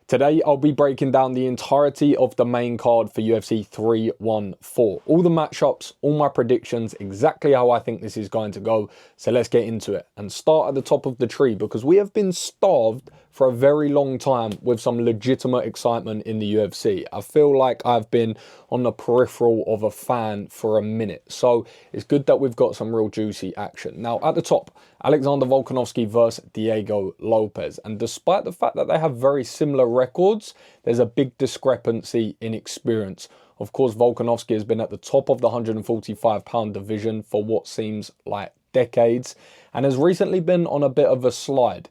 Today, I'll be breaking down the entirety of the main card for UFC 314. All the matchups, all my predictions, exactly how I think this is going to go. So let's get into it and start at the top of the tree because we have been starved for a very long time with some legitimate excitement in the UFC. I feel like I've been on the peripheral of a fan for a minute. So it's good that we've got some real juicy action. Now, at the top, Alexander Volkanovski versus Diego Lopes. And despite the fact that they have very similar records, there's a big discrepancy in experience. Of course, Volkanovski has been at the top of the 145-pound division for what seems like decades and has recently been on a bit of a slide,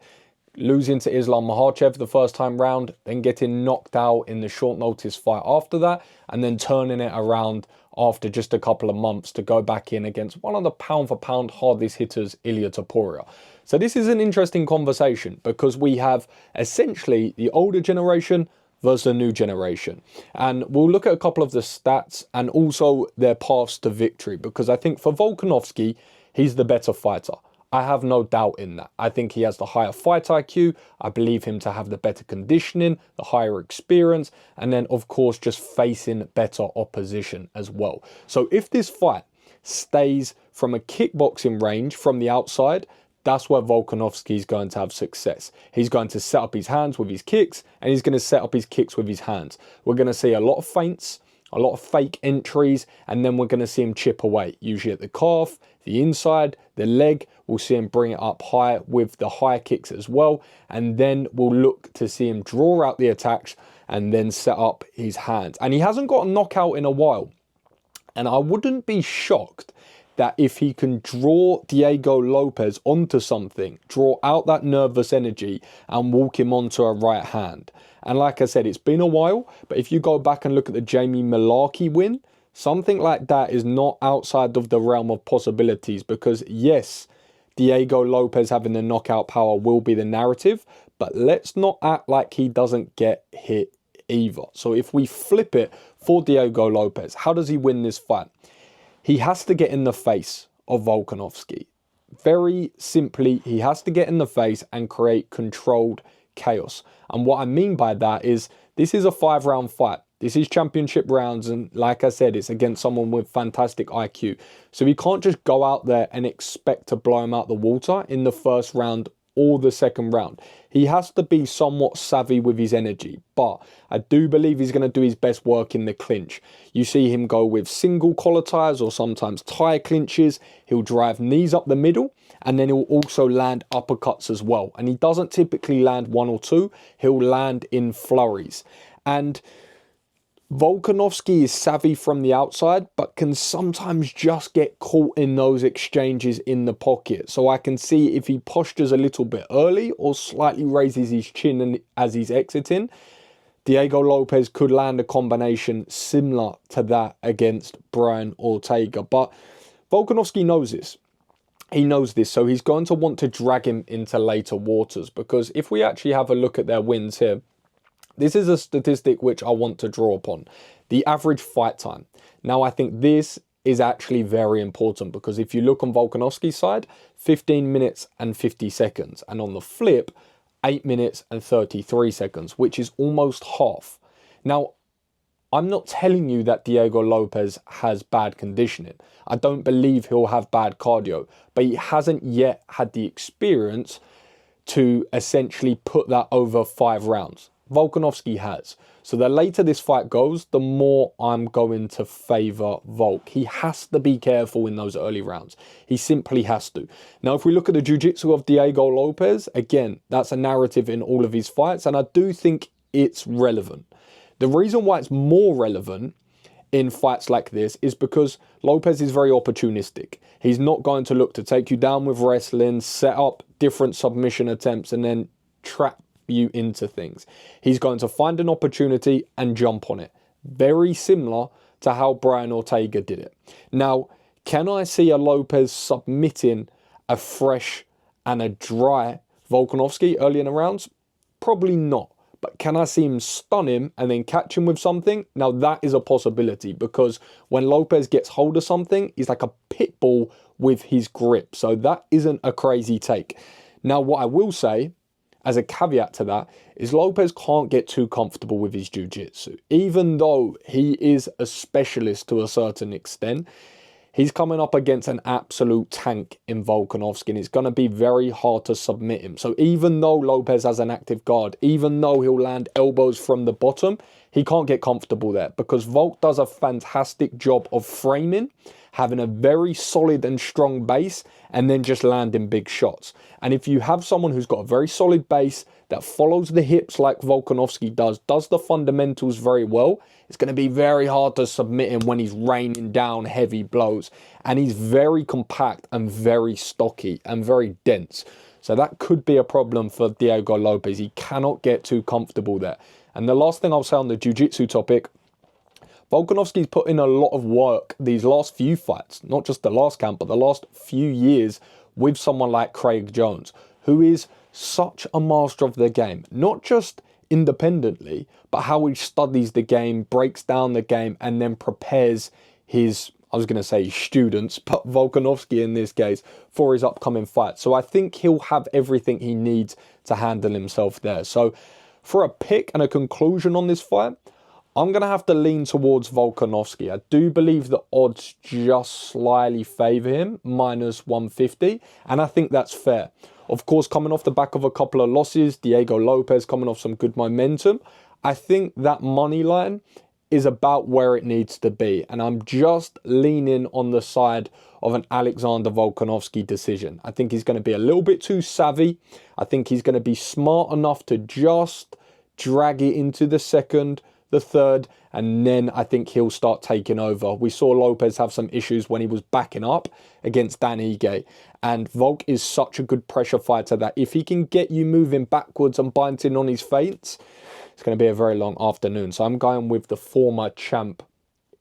losing to Islam Makhachev the first time round, then getting knocked out in the short notice fight after that, and then turning it around after just a couple of months to go back in against one of the pound-for-pound hardest hitters, Ilia Topuria. So this is an interesting conversation because we have essentially the older generation versus the new generation. And we'll look at a couple of the stats and also their paths to victory because I think for Volkanovski, he's the better fighter. I have no doubt in that. I think he has the higher fight IQ. I believe him to have the better conditioning, the higher experience, and then, of course, just facing better opposition as well. So if this fight stays from a kickboxing range from the outside, that's where Volkanovski is going to have success. He's going to set up his hands with his kicks, and he's going to set up his kicks with his hands. We're going to see a lot of feints, a lot of fake entries, and then we're going to see him chip away, usually at the calf, the inside, the leg. We'll see him bring it up high with the high kicks as well. And then we'll look to see him draw out the attacks and then set up his hands. And he hasn't got a knockout in a while. And I wouldn't be shocked that if he can draw Diego Lopes onto something, draw out that nervous energy and walk him onto a right hand. And like I said, it's been a while, but if you go back and look at the Jamie Mullarkey win, something like that is not outside of the realm of possibilities because yes, Diego Lopes having the knockout power will be the narrative, but let's not act like he doesn't get hit either. So if we flip it for Diego Lopes, how does he win this fight? He has to get in the face of Volkanovski. Very simply, he has to get in the face and create controlled chaos. And what I mean by that is this is a 5-round fight. This is championship rounds, and like I said, it's against someone with fantastic IQ. So he can't just go out there and expect to blow him out the water in the first round or the second round. He has to be somewhat savvy with his energy, but I do believe he's going to do his best work in the clinch. You see him go with single collar ties or sometimes tie clinches. He'll drive knees up the middle, and then he'll also land uppercuts as well. And he doesn't typically land one or two. He'll land in flurries. And Volkanovski is savvy from the outside, but can sometimes just get caught in those exchanges in the pocket. So I can see if he postures a little bit early or slightly raises his chin as he's exiting, Diego Lopes could land a combination similar to that against Brian Ortega. But Volkanovski knows this. He knows this, so he's going to want to drag him into later waters because if we actually have a look at their wins here, this is a statistic which I want to draw upon. The average fight time. Now, I think this is actually very important because if you look on Volkanovski's side, 15 minutes and 50 seconds. And on the flip, 8 minutes and 33 seconds, which is almost half. Now, I'm not telling you that Diego Lopes has bad conditioning. I don't believe he'll have bad cardio, but he hasn't yet had the experience to essentially put that over 5 rounds. Volkanovski has. So the later this fight goes, the more I'm going to favour Volk. He has to be careful in those early rounds. He simply has to. Now, if we look at the jiu-jitsu of Diego Lopes, again, that's a narrative in all of his fights, and I do think it's relevant. The reason why it's more relevant in fights like this is because Lopes is very opportunistic. He's not going to look to take you down with wrestling, set up different submission attempts, and then trap you into things. He's going to find an opportunity and jump on it. Very similar to how Brian Ortega did it. Now, can I see a Lopes submitting a fresh and a dry Volkanovski early in the rounds? Probably not. But can I see him stun him and then catch him with something? Now, that is a possibility because when Lopes gets hold of something, he's like a pit bull with his grip. So that isn't a crazy take. Now, what I will say, as a caveat to that, is Lopez can't get too comfortable with his jiu-jitsu. Even though he is a specialist to a certain extent, he's coming up against an absolute tank in Volkanovski, and it's going to be very hard to submit him. So even though Lopez has an active guard, even though he'll land elbows from the bottom, he can't get comfortable there because Volk does a fantastic job of framing, having a very solid and strong base, and then just landing big shots. And if you have someone who's got a very solid base that follows the hips like Volkanovski does the fundamentals very well, it's going to be very hard to submit him when he's raining down heavy blows. And he's very compact and very stocky and very dense. So that could be a problem for Diego Lopez. He cannot get too comfortable there. And the last thing I'll say on the jiu-jitsu topic, Volkanovski's put in a lot of work these last few fights, not just the last camp, but the last few years with someone like Craig Jones, who is such a master of the game, not just independently, but how he studies the game, breaks down the game, and then prepares his, I was going to say students, but Volkanovski in this case, for his upcoming fight. So I think he'll have everything he needs to handle himself there. So for a pick and a conclusion on this fight, I'm going to have to lean towards Volkanovski. I do believe the odds just slightly favour him, minus 150, and I think that's fair. Of course, coming off the back of a couple of losses, Diego Lopez coming off some good momentum, I think that money line is about where it needs to be. And I'm just leaning on the side of an Alexander Volkanovski decision. I think he's going to be a little bit too savvy. I think he's going to be smart enough to just drag it into the second, the third, and then I think he'll start taking over. We saw Lopez have some issues when he was backing up against Dan Ige, and Volk is such a good pressure fighter that if he can get you moving backwards and biting on his feints, it's going to be a very long afternoon. So I'm going with the former champ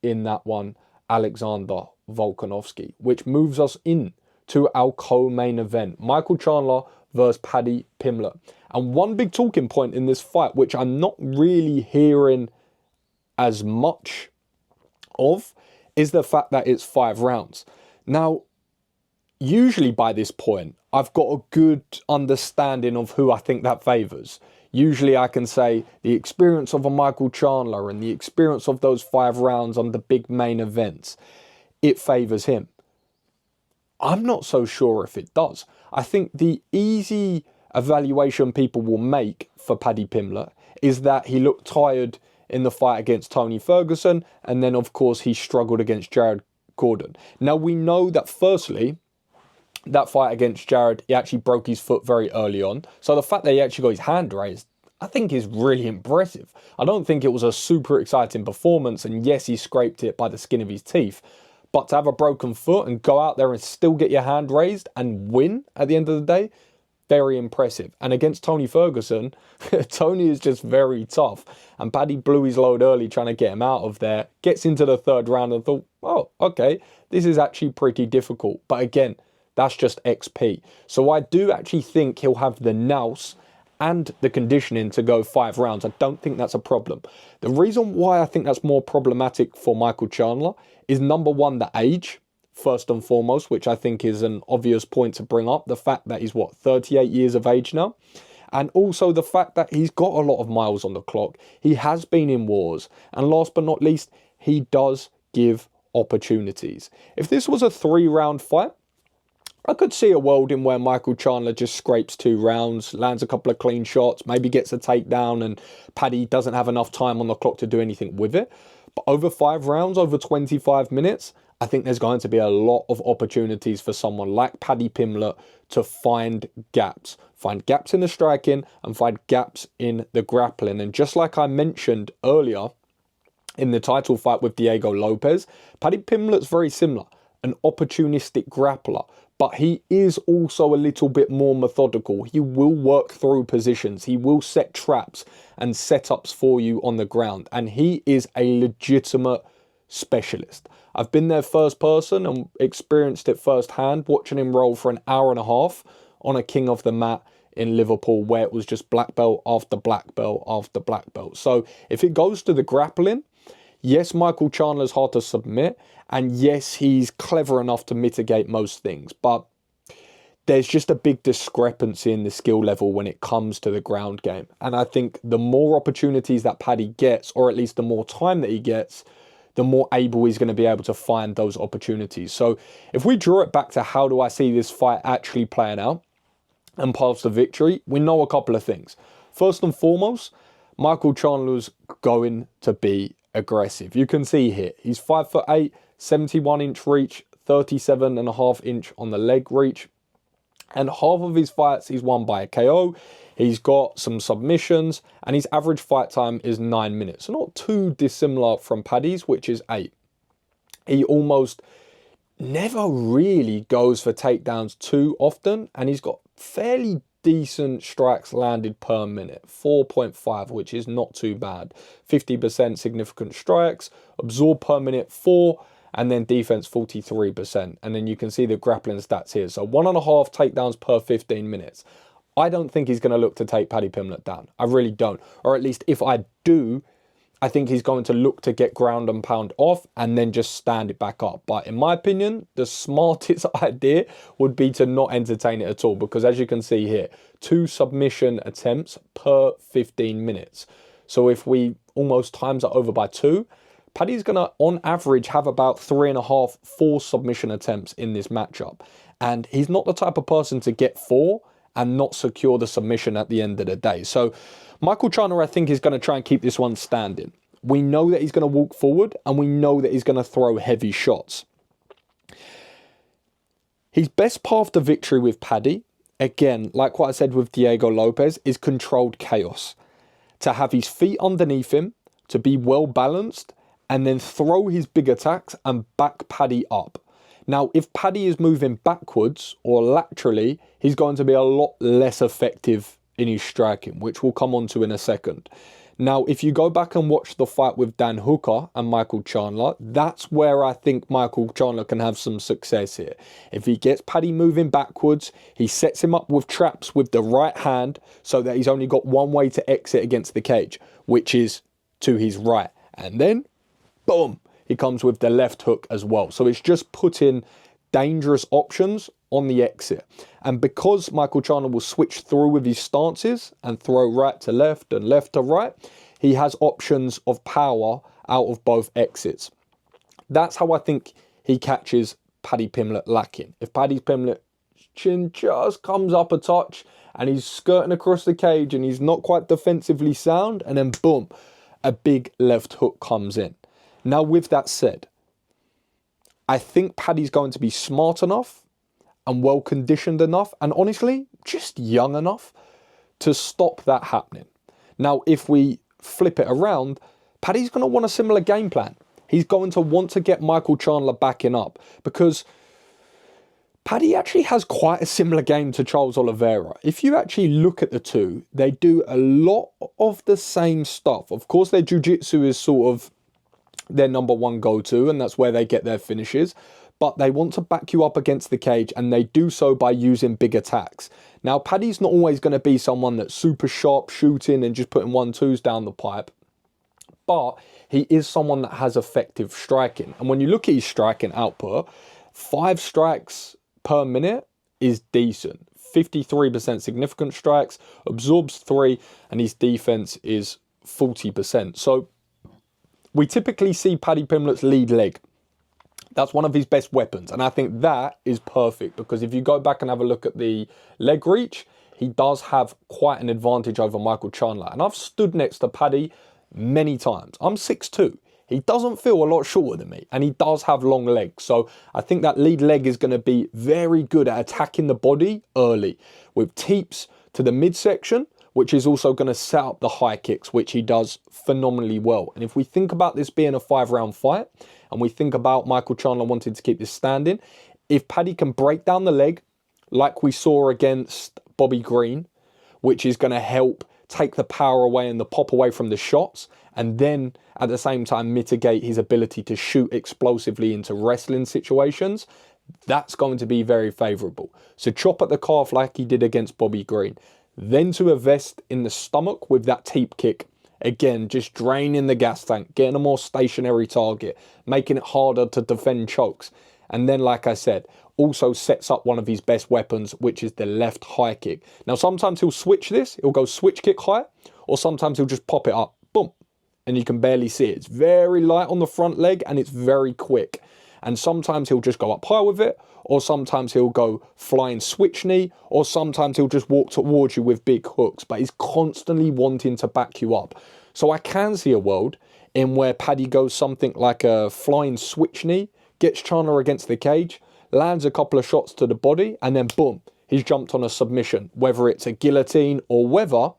in that one, Alexander Volkanovski, which moves us in to our co-main event, Michael Chandler versus Paddy Pimblett. And one big talking point in this fight, which I'm not really hearing as much of, is the fact that it's 5 rounds. Now, usually by this point, I've got a good understanding of who I think that favours. Usually I can say the experience of a Michael Chandler and the experience of those 5 rounds on the big main events, it favours him. I'm not so sure if it does. I think the easy evaluation people will make for Paddy Pimblett is that he looked tired in the fight against Tony Ferguson, and then of course he struggled against Jared Gordon. Now we know that firstly, that fight against Jared, he actually broke his foot very early on. So the fact that he actually got his hand raised, I think is really impressive. I don't think it was a super exciting performance, and yes, he scraped it by the skin of his teeth. But to have a broken foot and go out there and still get your hand raised and win at the end of the day, very impressive. And against Tony Ferguson, Tony is just very tough. And Paddy blew his load early trying to get him out of there. Gets into the 3rd round and thought, oh, okay, this is actually pretty difficult. But again, that's just XP. So I do actually think he'll have the nous and the conditioning to go 5 rounds. I don't think that's a problem. The reason why I think that's more problematic for Michael Chandler is, number one, the age, first and foremost, which I think is an obvious point to bring up. The fact that he's, 38 years of age now? And also the fact that he's got a lot of miles on the clock. He has been in wars. And last but not least, he does give opportunities. If this was a 3-round fight, I could see a world in where Michael Chandler just scrapes 2 rounds, lands a couple of clean shots, maybe gets a takedown, and Paddy doesn't have enough time on the clock to do anything with it. But over 5 rounds, over 25 minutes, I think there's going to be a lot of opportunities for someone like Paddy Pimblett to find gaps. Find gaps in the striking and find gaps in the grappling. And just like I mentioned earlier in the title fight with Diego Lopez, Paddy Pimblett's very similar. An opportunistic grappler. But he is also a little bit more methodical. He will work through positions. He will set traps and setups for you on the ground. And he is a legitimate specialist. I've been there first person and experienced it firsthand, watching him roll for an hour and a half on a king of the mat in Liverpool, where it was just black belt after black belt after black belt. So if it goes to the grappling, yes, Michael Chandler's hard to submit, and yes, he's clever enough to mitigate most things, but there's just a big discrepancy in the skill level when it comes to the ground game. And I think the more opportunities that Paddy gets, or at least the more time that he gets, the more able he's going to be able to find those opportunities. So if we draw it back to how do I see this fight actually playing out and paths to victory, we know a couple of things. First and foremost, Michael Chandler's going to be aggressive. You can see here, he's 5'8", 71-inch reach, 37.5-inch on the leg reach. And half of his fights he's won by a KO. He's got some submissions, and his average fight time is 9 minutes. So not too dissimilar from Paddy's, which is 8. He almost never really goes for takedowns too often, and he's got fairly decent strikes landed per minute, 4.5, which is not too bad. 50% significant strikes, absorb per minute 4, and then defense 43%. And then you can see the grappling stats here. So 1.5 takedowns per 15 minutes. I don't think he's going to look to take Paddy Pimblett down. I really don't. Or at least if I do, I think he's going to look to get ground and pound off and then just stand it back up. But in my opinion, the smartest idea would be to not entertain it at all. Because as you can see here, 2 submission attempts per 15 minutes. So if we almost times that over by 2, Paddy's going to, on average, have about 3.5, 4 submission attempts in this matchup. And he's not the type of person to get 4 and not secure the submission at the end of the day. So Michael Chandler, I think, is going to try and keep this one standing. We know that he's going to walk forward, and we know that he's going to throw heavy shots. His best path to victory with Paddy, again, like what I said with Diego Lopez, is controlled chaos. To have his feet underneath him, to be well balanced, and then throw his big attacks and back Paddy up. Now, if Paddy is moving backwards or laterally, he's going to be a lot less effective in his striking, which we'll come on to in a second. Now, if you go back and watch the fight with Dan Hooker and Michael Chandler, that's where I think Michael Chandler can have some success here. If he gets Paddy moving backwards, he sets him up with traps with the right hand so that he's only got one way to exit against the cage, which is to his right. And then, boom, he comes with the left hook as well. So it's just putting dangerous options on the exit. And because Michael Chandler will switch through with his stances and throw right to left and left to right, he has options of power out of both exits. That's how I think he catches Paddy Pimblett lacking. If Paddy Pimblett's chin just comes up a touch and he's skirting across the cage and he's not quite defensively sound, and then boom, a big left hook comes in. Now, with that said, I think Paddy's going to be smart enough and well conditioned enough, and honestly, just young enough to stop that happening. Now, if we flip it around, Paddy's going to want a similar game plan. He's going to want to get Michael Chandler backing up, because Paddy actually has quite a similar game to Charles Oliveira. If you actually look at the two, they do a lot of the same stuff. Of course, their jiu-jitsu is sort of their number one go-to, and that's where they get their finishes. But they want to back you up against the cage, and they do so by using big attacks. Now, Paddy's not always going to be someone that's super sharp shooting and just putting 1-2s down the pipe. But he is someone that has effective striking. And when you look at his striking output, 5 strikes per minute is decent. 53% significant strikes, absorbs 3, and his defense is 40%. So we typically see Paddy Pimblett's lead leg. That's one of his best weapons. And I think that is perfect, because if you go back and have a look at the leg reach, he does have quite an advantage over Michael Chandler. And I've stood next to Paddy many times. I'm 6'2". He doesn't feel a lot shorter than me, and he does have long legs. So I think that lead leg is going to be very good at attacking the body early with teeps to the midsection, which is also going to set up the high kicks, which he does phenomenally well. And if we think about this being a 5-round fight, and we think about Michael Chandler wanting to keep this standing, if Paddy can break down the leg, like we saw against Bobby Green, which is going to help take the power away and the pop away from the shots, and then at the same time mitigate his ability to shoot explosively into wrestling situations, that's going to be very favourable. So chop at the calf like he did against Bobby Green. Then to a vest in the stomach with that teep kick. Again, just draining the gas tank, getting a more stationary target, making it harder to defend chokes. And then, like I said, also sets up one of his best weapons, which is the left high kick. Now, sometimes he'll switch this. He'll go switch kick high, or sometimes he'll just pop it up. Boom. And you can barely see it. It's very light on the front leg and it's very quick. And sometimes he'll just go up high with it, or sometimes he'll go flying switch knee, or sometimes he'll just walk towards you with big hooks, but he's constantly wanting to back you up. So I can see a world in where Paddy goes something like a flying switch knee, gets Chandler against the cage, lands a couple of shots to the body, and then boom, he's jumped on a submission, whether it's a guillotine or whether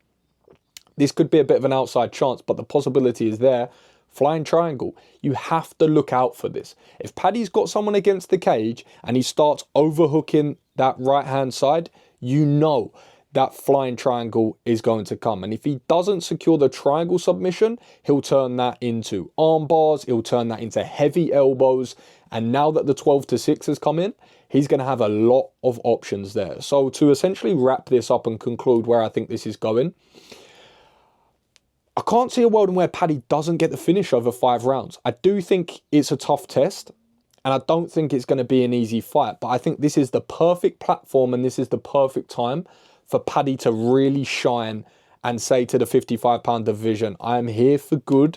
this could be a bit of an outside chance, but the possibility is there. Flying triangle. You have to look out for this. If Paddy's got someone against the cage and he starts overhooking that right hand side, you know that flying triangle is going to come. And if he doesn't secure the triangle submission, he'll turn that into arm bars, he'll turn that into heavy elbows. And now that the 12-6 has come in, he's going to have a lot of options there. So to essentially wrap this up and conclude where I think this is going, I can't see a world in where Paddy doesn't get the finish over 5 rounds. I do think it's a tough test, and I don't think it's going to be an easy fight. But I think this is the perfect platform and this is the perfect time for Paddy to really shine and say to the 55-pound division, I am here for good,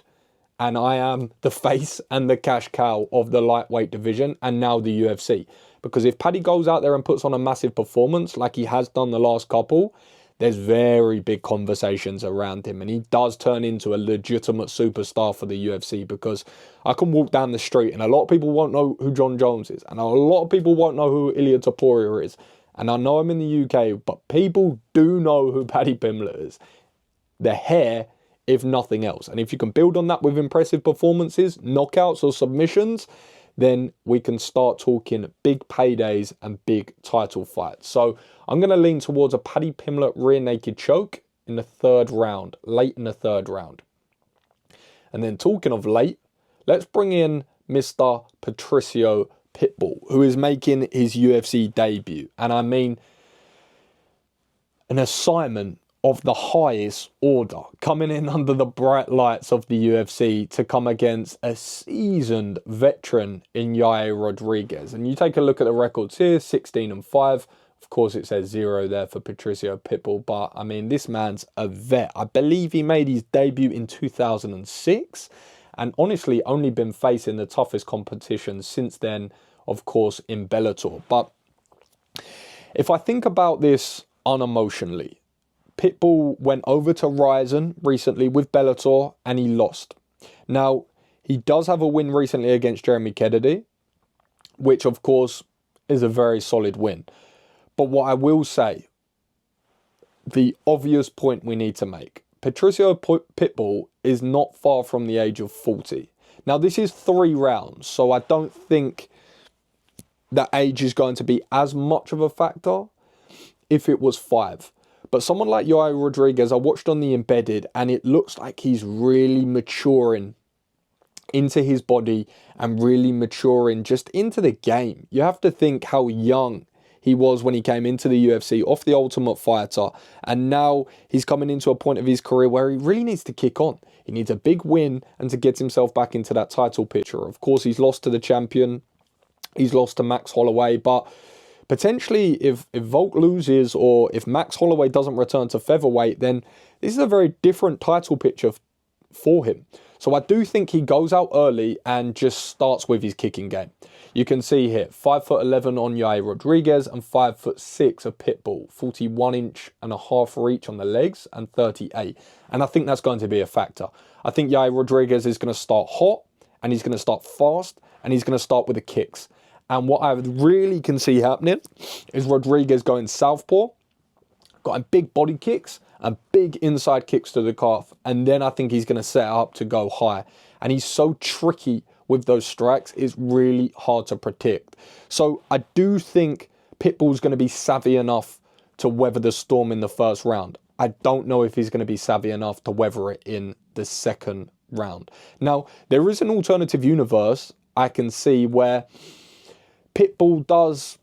and I am the face and the cash cow of the lightweight division and now the UFC. Because if Paddy goes out there and puts on a massive performance like he has done the last couple, there's very big conversations around him, and he does turn into a legitimate superstar for the UFC, because I can walk down the street and a lot of people won't know who John Jones is, and a lot of people won't know who Ilia Topuria is, and I know I'm in the UK, but people do know who Paddy Pimblett is. The hair, if nothing else. And if you can build on that with impressive performances, knockouts or submissions, then we can start talking big paydays and big title fights. So I'm going to lean towards a Paddy Pimblett rear naked choke in the 3rd round, late in the 3rd round. And then talking of late, let's bring in Mr. Patricio Pitbull, who is making his UFC debut. And I mean, an assignment of the highest order, coming in under the bright lights of the UFC to come against a seasoned veteran in Yair Rodriguez. And you take a look at the records here, 16-5. Of course, it says 0 there for Patricio Pitbull, but I mean, this man's a vet. I believe he made his debut in 2006, and honestly only been facing the toughest competition since then, of course, in Bellator. But if I think about this unemotionally, Pitbull went over to Ryzen recently with Bellator and he lost. Now, he does have a win recently against Jeremy Kennedy, which of course is a very solid win. But what I will say, the obvious point we need to make, Patricio Pitbull is not far from the age of 40. Now, this is 3 rounds, so I don't think that age is going to be as much of a factor if it was 5. But someone like Yair Rodriguez, I watched on the Embedded, and it looks like he's really maturing into his body and really maturing just into the game. You have to think how young he was when he came into the UFC off the Ultimate Fighter, and now he's coming into a point of his career where he really needs to kick on. He needs a big win and to get himself back into that title picture. Of course, he's lost to the champion. He's lost to Max Holloway, but potentially, if Volk loses or if Max Holloway doesn't return to featherweight, then this is a very different title picture for him. So I do think he goes out early and just starts with his kicking game. You can see here, 5'11" on Yair Rodriguez and 5'6" of Pitbull, 41.5 reach on the legs and 38. And I think that's going to be a factor. I think Yair Rodriguez is going to start hot and he's going to start fast and he's going to start with the kicks. And what I really can see happening is Rodriguez going southpaw, got big body kicks and big inside kicks to the calf. And then I think he's going to set up to go high. And he's so tricky with those strikes, it's really hard to predict. So I do think Pitbull's going to be savvy enough to weather the storm in the 1st round. I don't know if he's going to be savvy enough to weather it in the 2nd round. Now, there is an alternative universe I can see where Pitbull does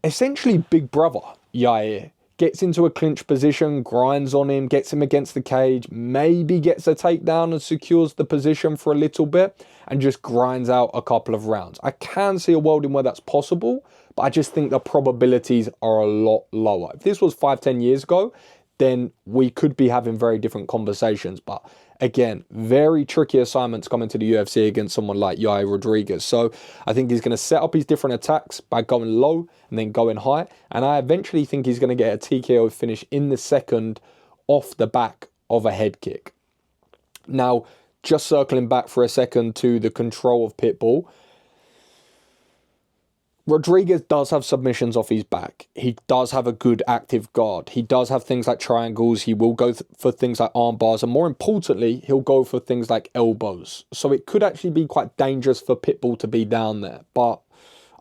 essentially big brother Yair, gets into a clinch position, grinds on him, gets him against the cage, maybe gets a takedown and secures the position for a little bit and just grinds out a couple of rounds. I can see a world in where that's possible, but I just think the probabilities are a lot lower. If this was 5-10 years ago, then we could be having very different conversations. But again, very tricky assignments coming to the UFC against someone like Yair Rodriguez. So I think he's going to set up his different attacks by going low and then going high. And I eventually think he's going to get a TKO finish in the second off the back of a head kick. Now, just circling back for a second to the control of Pitbull, Rodriguez does have submissions off his back. He does have a good active guard. He does have things like triangles. He will go for things like arm bars. And more importantly, he'll go for things like elbows. So it could actually be quite dangerous for Pitbull to be down there. But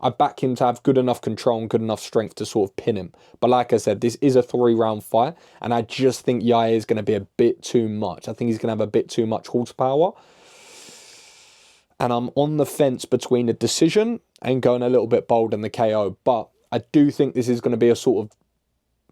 I back him to have good enough control and good enough strength to sort of pin him. But like I said, this is a 3-round fight. And I just think Yair is going to be a bit too much. I think he's going to have a bit too much horsepower. And I'm on the fence between a decision and going a little bit bold in the KO. But I do think this is going to be a sort of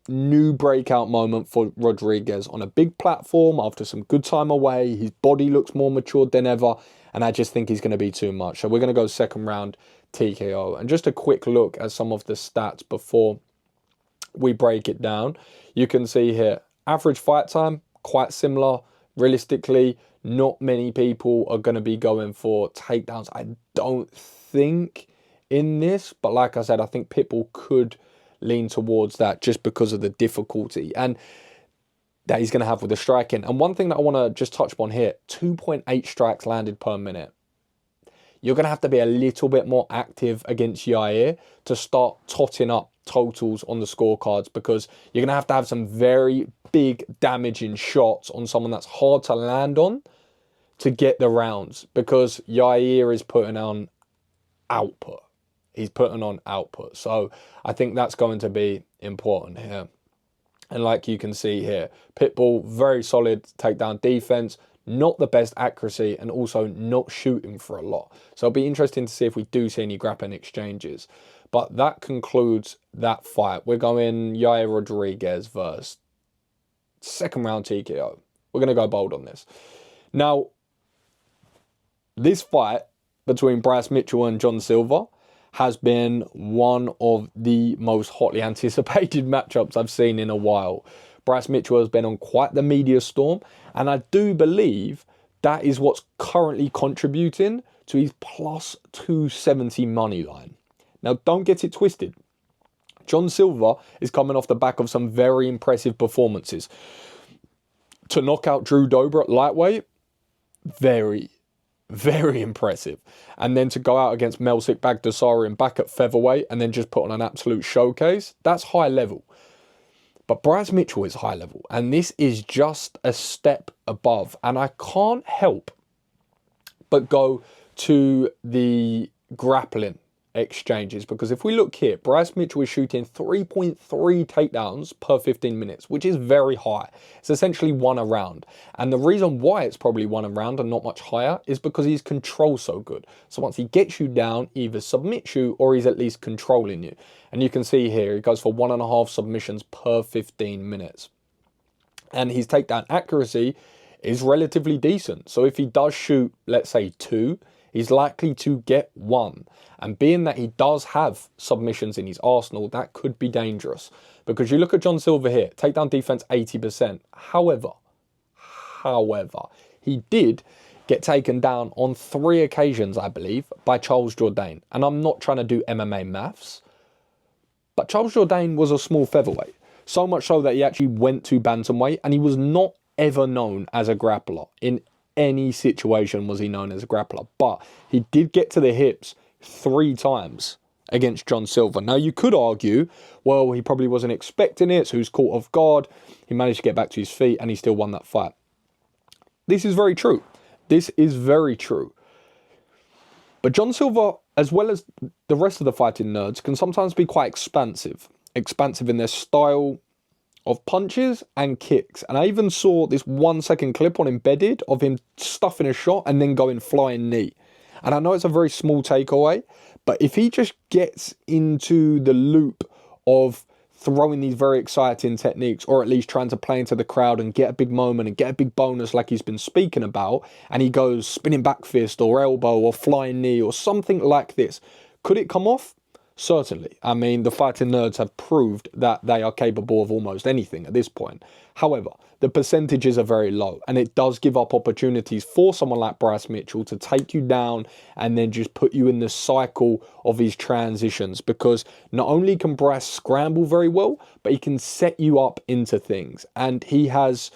new breakout moment for Rodriguez on a big platform after some good time away. His body looks more matured than ever. And I just think he's going to be too much. So we're going to go second round TKO. And just a quick look at some of the stats before we break it down. You can see here, average fight time, quite similar. Realistically, not many people are going to be going for takedowns, I don't think, in this. But like I said, I think Pitbull could lean towards that just because of the difficulty and that he's going to have with the striking. And one thing that I want to just touch upon here, 2.8 strikes landed per minute. You're going to have to be a little bit more active against Yair to start totting up totals on the scorecards, because you're going to have some very big damaging shots on someone that's hard to land on to get the rounds, because Yair is putting on output. He's putting on output. So I think that's going to be important here. And like you can see here, Pitbull, very solid takedown defense, not the best accuracy, and also not shooting for a lot. So it'll be interesting to see if we do see any grappling exchanges. But that concludes that fight. We're going Yair Rodriguez versus second round TKO. We're going to go bold on this. Now, this fight between Bryce Mitchell and John Silver has been one of the most hotly anticipated matchups I've seen in a while. Bryce Mitchell has been on quite the media storm, and I do believe that is what's currently contributing to his plus 270 money line. Now, don't get it twisted. John Silver is coming off the back of some very impressive performances. To knock out Drew Dober at lightweight, very, very impressive. And then to go out against Melsik Baghdasaryan back at featherweight and then just put on an absolute showcase, that's high level. But Bryce Mitchell is high level, and this is just a step above. And I can't help but go to the grappling exchanges, because if we look here, Bryce Mitchell is shooting 3.3 takedowns per 15 minutes, which is very high. It's essentially one a round. And the reason why it's probably one a round and not much higher is because his control's so good. So once he gets you down, either submits you or he's at least controlling you. And you can see here, he goes for 1.5 submissions per 15 minutes. And his takedown accuracy is relatively decent. So if he does shoot, let's say 2, he's likely to get 1. And being that he does have submissions in his arsenal, that could be dangerous. Because you look at John Silver here, takedown defense 80%. However, he did get taken down on 3 occasions, I believe, by Charles Jourdain. And I'm not trying to do MMA maths, but Charles Jourdain was a small featherweight. So much so that he actually went to bantamweight, and he was not ever known as a grappler. In any situation was he known as a grappler. But he did get to the hips 3 times against John Silver. Now, you could argue, well, he probably wasn't expecting it, so he was caught off guard. He managed to get back to his feet, and he still won that fight. This is very true. This is very true. But John Silver, as well as the rest of the fighting nerds, can sometimes be quite expansive. Expansive in their style of punches and kicks. And I even saw this 1-second clip on Embedded of him stuffing a shot and then going flying knee. And I know it's a very small takeaway, but if he just gets into the loop of throwing these very exciting techniques, or at least trying to play into the crowd and get a big moment and get a big bonus like he's been speaking about, and he goes spinning back fist or elbow or flying knee or something like this, could it come off? Certainly. I mean, the fighting nerds have proved that they are capable of almost anything at this point. However, the percentages are very low, and it does give up opportunities for someone like Bryce Mitchell to take you down and then just put you in the cycle of his transitions, because not only can Bryce scramble very well, but he can set you up into things, and he has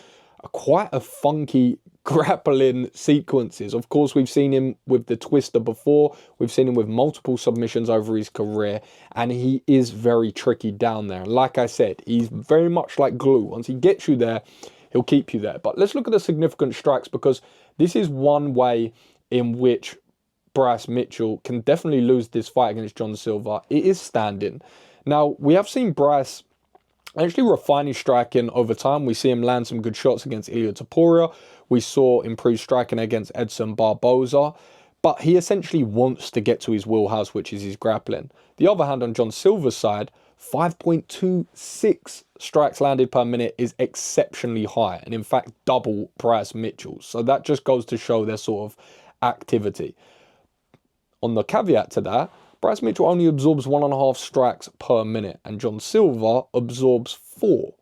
quite a funky grappling sequences. Of course, we've seen him with the twister before, we've seen him with multiple submissions over his career, and he is very tricky down there. Like I said, he's very much like glue. Once he gets you there, he'll keep you there. But let's look at the significant strikes, because this is one way in which Bryce Mitchell can definitely lose this fight against John Silver. It is standing. Now, we have seen Bryce actually refine his striking over time. We see him land some good shots against Ilia Topuria. We saw improved striking against Edson Barboza. But he essentially wants to get to his wheelhouse, which is his grappling. The other hand, on John Silver's side, 5.26 strikes landed per minute is exceptionally high, and in fact double Bryce Mitchell's. So that just goes to show their sort of activity. On the caveat to that, Bryce Mitchell only absorbs 1.5 strikes per minute, and John Silver absorbs 4,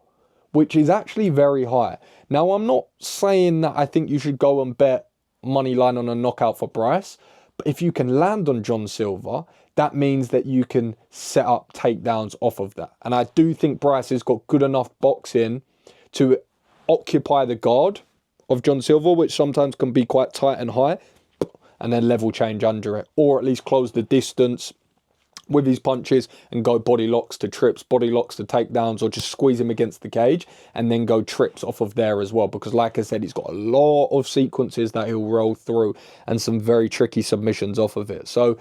which is actually very high. Now, I'm not saying that I think you should go and bet money line on a knockout for Bryce, but if you can land on John Silver, that means that you can set up takedowns off of that. And I do think Bryce has got good enough boxing to occupy the guard of John Silver, which sometimes can be quite tight and high, and then level change under it, or at least close the distance with his punches and go body locks to trips, body locks to takedowns, or just squeeze him against the cage and then go trips off of there as well. Because like I said, he's got a lot of sequences that he'll roll through and some very tricky submissions off of it. So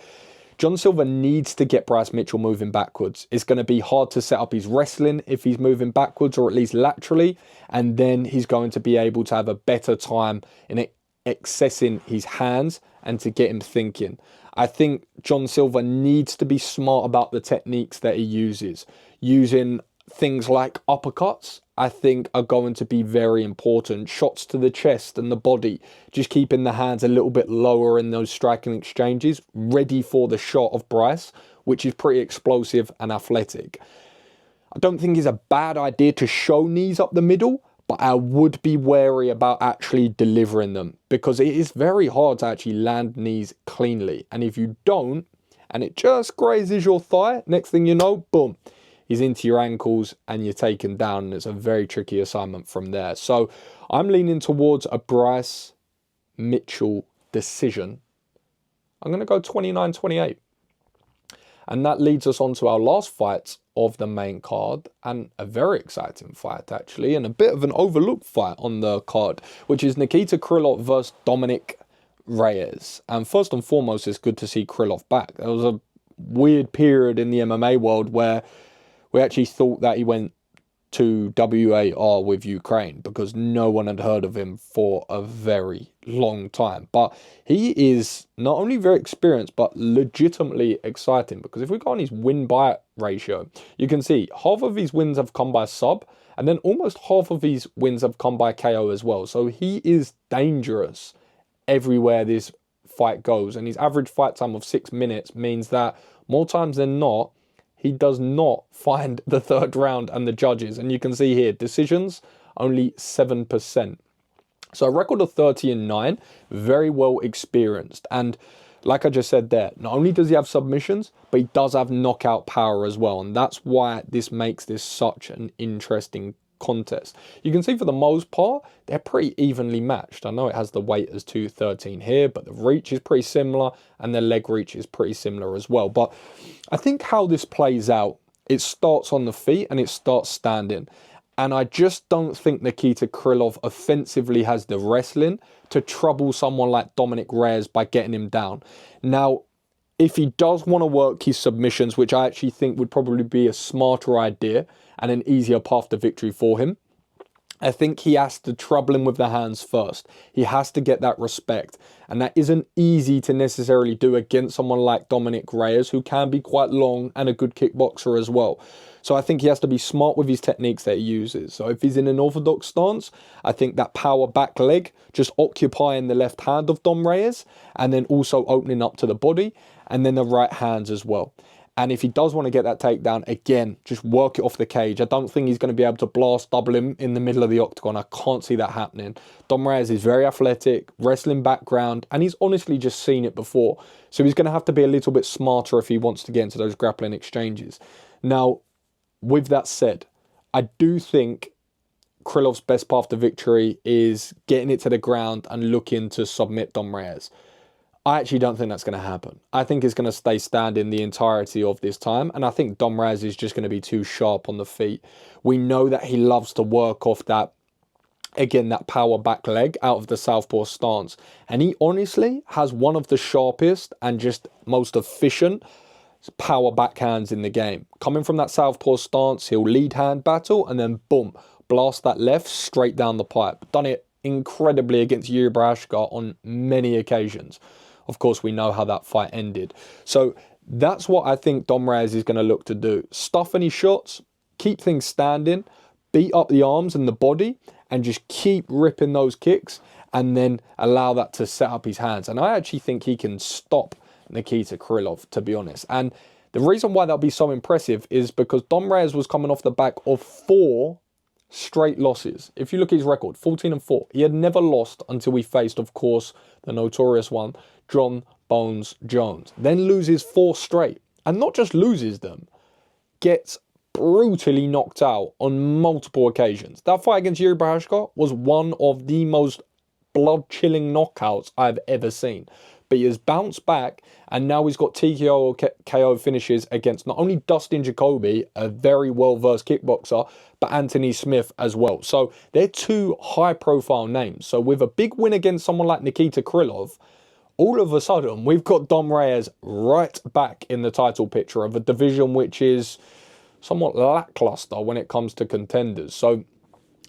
John Silver needs to get Bryce Mitchell moving backwards. It's going to be hard to set up his wrestling if he's moving backwards, or at least laterally, and then he's going to be able to have a better time in accessing his hands and to get him thinking. I think John Silver needs to be smart about the techniques that he uses. Using things like uppercuts, I think, are going to be very important. Shots to the chest and the body, just keeping the hands a little bit lower in those striking exchanges, ready for the shot of Bryce, which is pretty explosive and athletic. I don't think it's a bad idea to show knees up the middle, but I would be wary about actually delivering them, because it is very hard to actually land knees cleanly. And if you don't, and it just grazes your thigh, next thing you know, boom, he's into your ankles and you're taken down, and it's a very tricky assignment from there. So I'm leaning towards a Bryce Mitchell decision. I'm going to go 29-28. And that leads us on to our last fight of the main card, and a very exciting fight actually, and a bit of an overlooked fight on the card, which is Nikita Krylov versus Dominic Reyes. And first and foremost, it's good to see Krylov back. There was a weird period in the MMA world where we actually thought that he went to WAR with Ukraine, because no one had heard of him for a very long time. But he is not only very experienced, but legitimately exciting, because if we go on his win-by ratio, you can see half of his wins have come by sub, and then almost half of his wins have come by KO as well. So he is dangerous everywhere this fight goes, and his average fight time of 6 minutes means that more times than not, he does not find the third round and the judges. And you can see here, decisions, only 7%. So a record of 30-9, very well experienced. And like I just said there, not only does he have submissions, but he does have knockout power as well. And that's why this makes this such an interesting contest. You can see for the most part, they're pretty evenly matched. I know it has the weight as 213 here, but the reach is pretty similar, and the leg reach is pretty similar as well. But I think how this plays out, it starts on the feet and it starts standing. And I just don't think Nikita Krylov offensively has the wrestling to trouble someone like Dominic Reyes by getting him down. Now, if he does want to work his submissions, which I actually think would probably be a smarter idea and an easier path to victory for him, I think he has to trouble him with the hands first. He has to get that respect. And that isn't easy to necessarily do against someone like Dominic Reyes, who can be quite long and a good kickboxer as well. So I think he has to be smart with his techniques that he uses. So if he's in an orthodox stance, I think that power back leg, just occupying the left hand of Dom Reyes, and then also opening up to the body, and then the right hands as well. And if he does want to get that takedown, again, just work it off the cage. I don't think he's going to be able to blast double him in the middle of the octagon. I can't see that happening. Dom Reyes is very athletic, wrestling background, and he's honestly just seen it before. So he's going to have to be a little bit smarter if he wants to get into those grappling exchanges. Now, with that said, I do think Krylov's best path to victory is getting it to the ground and looking to submit Dom Reyes. I actually don't think that's going to happen. I think it's going to stay standing the entirety of this time. And I think Dom Reyes is just going to be too sharp on the feet. We know that he loves to work off that, again, that power back leg out of the southpaw stance. And he honestly has one of the sharpest and just most efficient power backhands in the game. Coming from that southpaw stance, he'll lead hand battle and then boom, blast that left straight down the pipe. Done it incredibly against Yuri Prochazka on many occasions. Of course, we know how that fight ended. So that's what I think Dom Reyes is going to look to do. Stuff any shots, keep things standing, beat up the arms and the body, and just keep ripping those kicks, and then allow that to set up his hands. And I actually think he can stop Nikita Krylov, to be honest. And the reason why that'll be so impressive is because Dom Reyes was coming off the back of 4 straight losses. If you look at his record, 14-4. He had never lost until he faced, of course, the notorious one, John Bones Jones. Then loses 4 straight. And not just loses them, gets brutally knocked out on multiple occasions. That fight against Yuri Prochazka was one of the most blood-chilling knockouts I've ever seen. But he has bounced back, and now he's got TKO or KO finishes against not only Dustin Jacoby, a very well-versed kickboxer, but Anthony Smith as well. So they're 2 high-profile names. So with a big win against someone like Nikita Krylov, all of a sudden, we've got Dom Reyes right back in the title picture of a division which is somewhat lackluster when it comes to contenders. So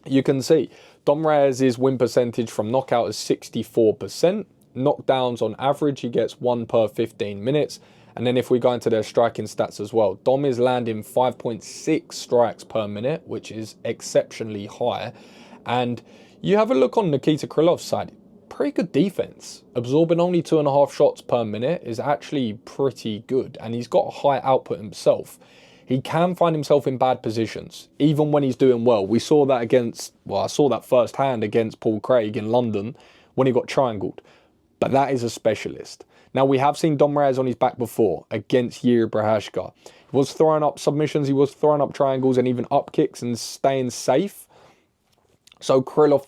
you can see Dom Reyes' win percentage from knockout is 64%. Knockdowns on average, he gets 1 per 15 minutes. And then if we go into their striking stats as well, Dom is landing 5.6 strikes per minute, which is exceptionally high. And you have a look on Nikita Krylov's side, pretty good defense. Absorbing only 2.5 shots per minute is actually pretty good. And he's got a high output himself. He can find himself in bad positions, even when he's doing well. We saw that against, well, I saw that firsthand against Paul Craig in London when he got triangled. But that is a specialist. Now, we have seen Dom Reyes on his back before against Yuri Prochazka. He was throwing up submissions, he was throwing up triangles and even up kicks and staying safe. So Krylov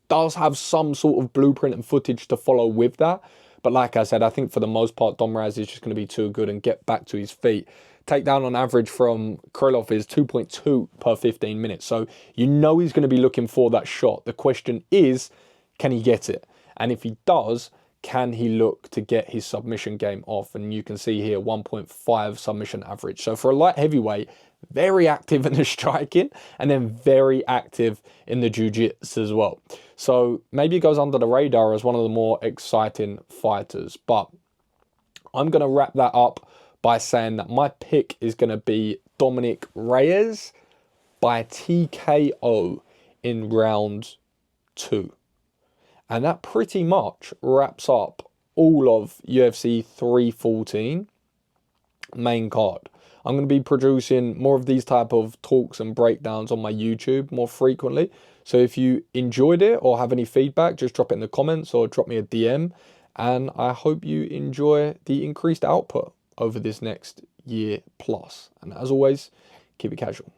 does have some sort of blueprint and footage to follow with that. But like I said, I think for the most part, Dom Reyes is just going to be too good and get back to his feet. Takedown on average from Krylov is 2.2 per 15 minutes. So you know he's going to be looking for that shot. The question is, can he get it? And if he does, can he look to get his submission game off? And you can see here 1.5 submission average. So for a light heavyweight, very active in the striking and then very active in the jiu-jitsu as well. So maybe he goes under the radar as one of the more exciting fighters. But I'm going to wrap that up by saying that my pick is going to be Dominic Reyes by TKO in round 2. And that pretty much wraps up all of UFC 314 main card. I'm going to be producing more of these type of talks and breakdowns on my YouTube more frequently. So if you enjoyed it or have any feedback, just drop it in the comments or drop me a DM. And I hope you enjoy the increased output over this next year plus. And as always, keep it casual.